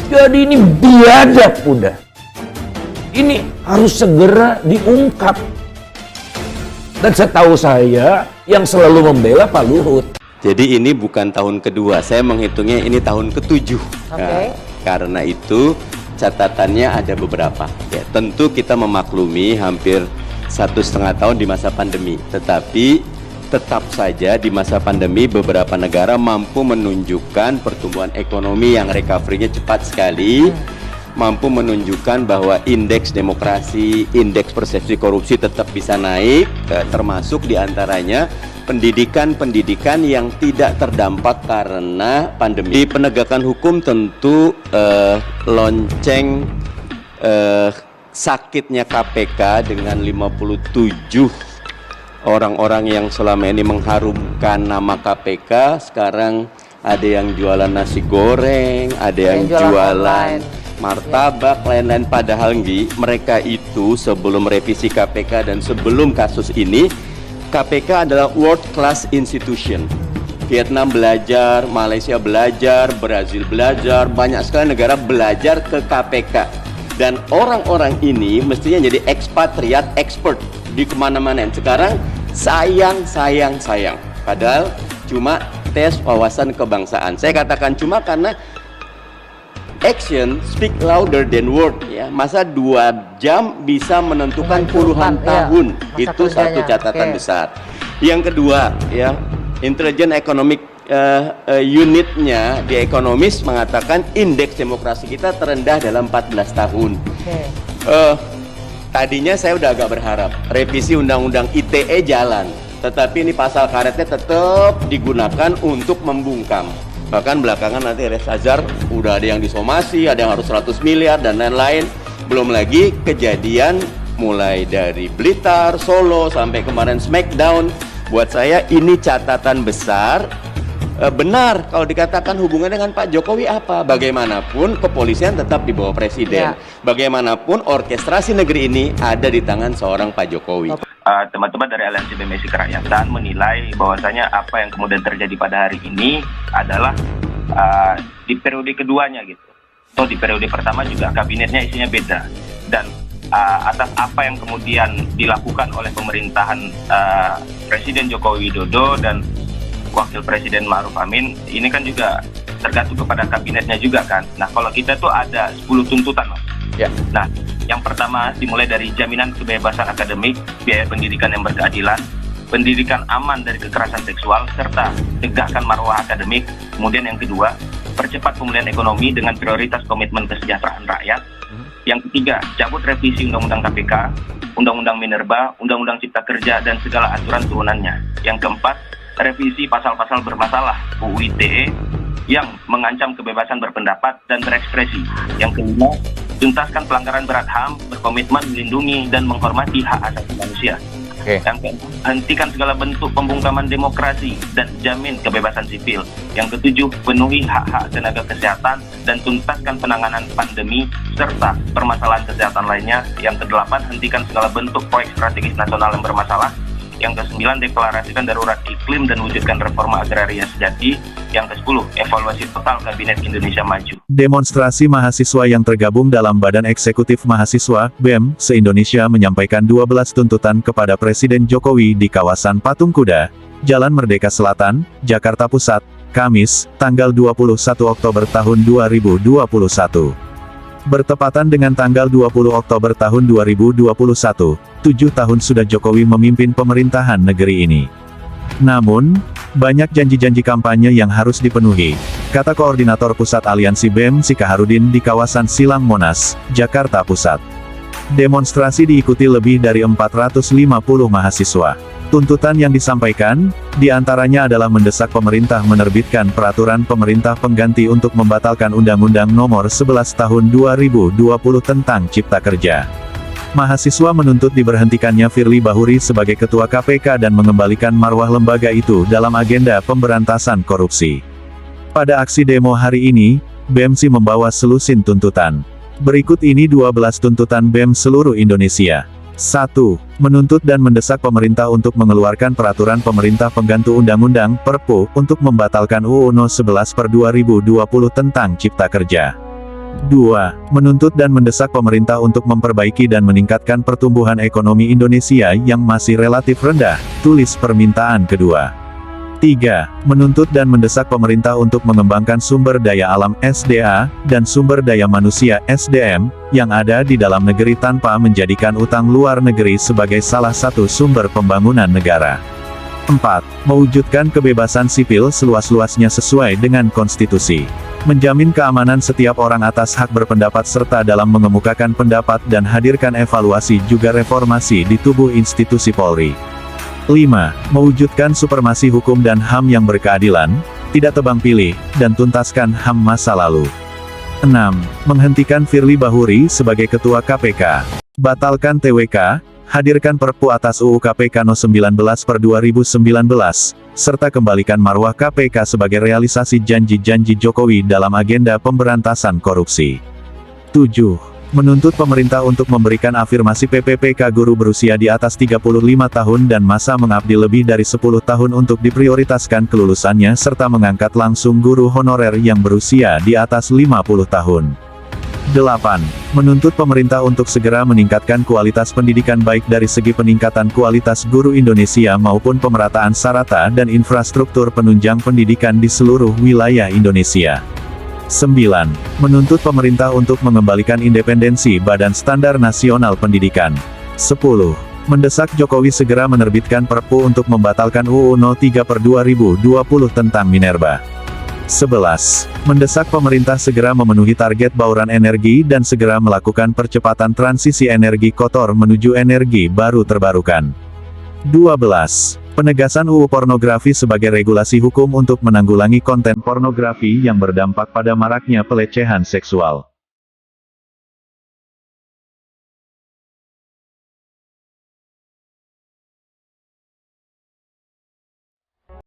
Jadi ini biadab udah. Ini harus segera diungkap. Dan setahu saya yang selalu membela Pak Luhut. Jadi ini bukan tahun kedua, saya menghitungnya ini tahun ke-7. Nah, karena itu catatannya ada beberapa. Ya, tentu kita memaklumi hampir 1,5 tahun di masa pandemi. Tetapi tetap saja di masa pandemi beberapa negara mampu menunjukkan pertumbuhan ekonomi yang recovery-nya cepat sekali. Mampu menunjukkan bahwa indeks demokrasi, indeks persepsi korupsi tetap bisa naik, termasuk diantaranya pendidikan yang tidak terdampak karena pandemi. Penegakan hukum tentu lonceng sakitnya KPK dengan 57 orang-orang yang selama ini mengharumkan nama KPK, sekarang ada yang jualan nasi goreng, ada yang jualan martabak, lain-lain. Padahal mereka itu sebelum revisi KPK dan sebelum kasus ini, KPK adalah world class institution. Vietnam belajar, Malaysia belajar, Brazil belajar, banyak sekali negara belajar ke KPK. Dan orang-orang ini mestinya jadi ekspatriat, expert di kemana-mana. Sekarang sayang. Padahal cuma tes wawasan kebangsaan. Saya katakan cuma karena action speak louder than word, ya. Masa 2 jam bisa menentukan puluhan tahun, itu satu catatan besar. Yang kedua, ya, Intelligent Economic Unitnya di Economist mengatakan indeks demokrasi kita terendah dalam 14 tahun. Tadinya saya udah agak berharap revisi undang-undang ITE jalan, tetapi ini pasal karetnya tetap digunakan untuk membungkam. Bahkan belakangan nanti Res Azhar udah ada yang disomasi, ada yang harus 100 miliar dan lain-lain. Belum lagi kejadian mulai dari Blitar, Solo sampai kemarin Smackdown. Buat saya ini catatan besar. Benar kalau dikatakan hubungannya dengan Pak Jokowi apa? Bagaimanapun kepolisian tetap di bawah presiden. Bagaimanapun orkestrasi negeri ini ada di tangan seorang Pak Jokowi. Teman-teman dari Aliansi BMSI Kerakyatan menilai bahwasanya apa yang kemudian terjadi pada hari ini adalah di periode keduanya gitu. So di periode pertama juga kabinetnya isinya beda, dan atas apa yang kemudian dilakukan oleh pemerintahan Presiden Joko Widodo dan Wakil Presiden Ma'ruf Amin, ini kan juga tergantung kepada kabinetnya juga kan. Nah kalau kita tuh ada 10 tuntutan, Mas. Ya. Nah, yang pertama dimulai dari jaminan kebebasan akademik, biaya pendidikan yang berkeadilan, pendidikan aman dari kekerasan seksual, serta tegakkan marwah akademik. Kemudian yang kedua, percepat pemulihan ekonomi dengan prioritas komitmen kesejahteraan rakyat. Yang ketiga, cabut revisi Undang-Undang KPK, Undang-Undang Minerba, Undang-Undang Cipta Kerja, dan segala aturan turunannya. Yang keempat, revisi pasal-pasal bermasalah UU ITE yang mengancam kebebasan berpendapat dan berekspresi. Yang kelima, tuntaskan pelanggaran berat HAM, berkomitmen melindungi dan menghormati hak asasi manusia. Yang keempat, hentikan segala bentuk pembungkaman demokrasi dan jamin kebebasan sipil. Yang ketujuh, penuhi hak-hak tenaga kesehatan dan tuntaskan penanganan pandemi serta permasalahan kesehatan lainnya. Yang kedelapan, hentikan segala bentuk proyek strategis nasional yang bermasalah. Yang ke-9, deklarasikan darurat iklim dan wujudkan reforma agraria sejati. Yang ke-10, evaluasi total Kabinet Indonesia Maju. Demonstrasi mahasiswa yang tergabung dalam Badan Eksekutif Mahasiswa, BEM, se-Indonesia menyampaikan 12 tuntutan kepada Presiden Jokowi di kawasan Patung Kuda, Jalan Merdeka Selatan, Jakarta Pusat, Kamis, tanggal 21 Oktober tahun 2021. Bertepatan dengan tanggal 20 Oktober tahun 2021, 7 tahun sudah Jokowi memimpin pemerintahan negeri ini. Namun, banyak janji-janji kampanye yang harus dipenuhi, kata Koordinator Pusat Aliansi BEM Sikaharudin di kawasan Silang Monas, Jakarta Pusat. Demonstrasi diikuti lebih dari 450 mahasiswa. Tuntutan yang disampaikan, diantaranya adalah mendesak pemerintah menerbitkan peraturan pemerintah pengganti untuk membatalkan Undang-Undang Nomor 11 Tahun 2020 tentang Cipta Kerja. Mahasiswa menuntut diberhentikannya Firly Bahuri sebagai Ketua KPK dan mengembalikan marwah lembaga itu dalam agenda pemberantasan korupsi. Pada aksi demo hari ini, BEMSI membawa selusin tuntutan. Berikut ini 12 tuntutan BEM seluruh Indonesia. 1. Menuntut dan mendesak pemerintah untuk mengeluarkan peraturan pemerintah pengganti Undang-Undang, Perpu, untuk membatalkan UU No. 11/2020 tentang Cipta Kerja. 2. Menuntut dan mendesak pemerintah untuk memperbaiki dan meningkatkan pertumbuhan ekonomi Indonesia yang masih relatif rendah, tulis permintaan kedua. 3. Menuntut dan mendesak pemerintah untuk mengembangkan sumber daya alam (SDA) dan sumber daya manusia (SDM) yang ada di dalam negeri tanpa menjadikan utang luar negeri sebagai salah satu sumber pembangunan negara. 4. Mewujudkan kebebasan sipil seluas-luasnya sesuai dengan konstitusi. Menjamin keamanan setiap orang atas hak berpendapat serta dalam mengemukakan pendapat dan hadirkan evaluasi juga reformasi di tubuh institusi Polri. 5. Mewujudkan supremasi hukum dan HAM yang berkeadilan, tidak tebang pilih, dan tuntaskan HAM masa lalu. 6. Menghentikan Firly Bahuri sebagai Ketua KPK. Batalkan TWK, hadirkan Perpu atas UU KPK No. 19/2019, serta kembalikan marwah KPK sebagai realisasi janji-janji Jokowi dalam agenda pemberantasan korupsi. 7. Menuntut pemerintah untuk memberikan afirmasi PPPK guru berusia di atas 35 tahun dan masa mengabdi lebih dari 10 tahun untuk diprioritaskan kelulusannya serta mengangkat langsung guru honorer yang berusia di atas 50 tahun. 8. Menuntut pemerintah untuk segera meningkatkan kualitas pendidikan baik dari segi peningkatan kualitas guru Indonesia maupun pemerataan sarana dan infrastruktur penunjang pendidikan di seluruh wilayah Indonesia. 9. Menuntut pemerintah untuk mengembalikan independensi Badan Standar Nasional Pendidikan. 10. Mendesak Jokowi segera menerbitkan Perpu untuk membatalkan UU No. 3/2020 tentang Minerba. 11. Mendesak pemerintah segera memenuhi target bauran energi dan segera melakukan percepatan transisi energi kotor menuju energi baru terbarukan. 12. Penegasan UU Pornografi sebagai regulasi hukum untuk menanggulangi konten pornografi yang berdampak pada maraknya pelecehan seksual.